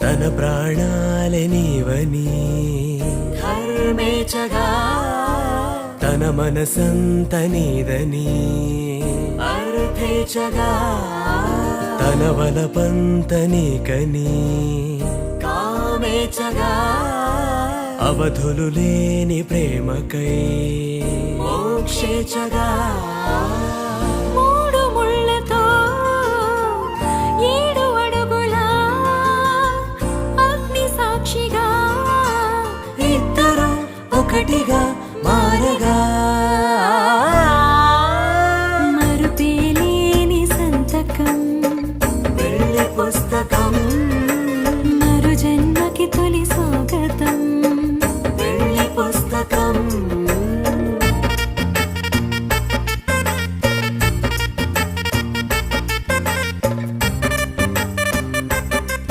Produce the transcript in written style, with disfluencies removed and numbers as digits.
తన ప్రాణాలే నీవని ధర్మేచగా తన మనసంత నీదని అర్థేచగా తన వలపంత నీకని కామేచగా అవధులు లేని ప్రేమకై మోక్షేచగా మూడు ముళ్ళతో 7 అడుగుల అగ్ని సాక్షిగా ఇద్దరు ఒకటిగా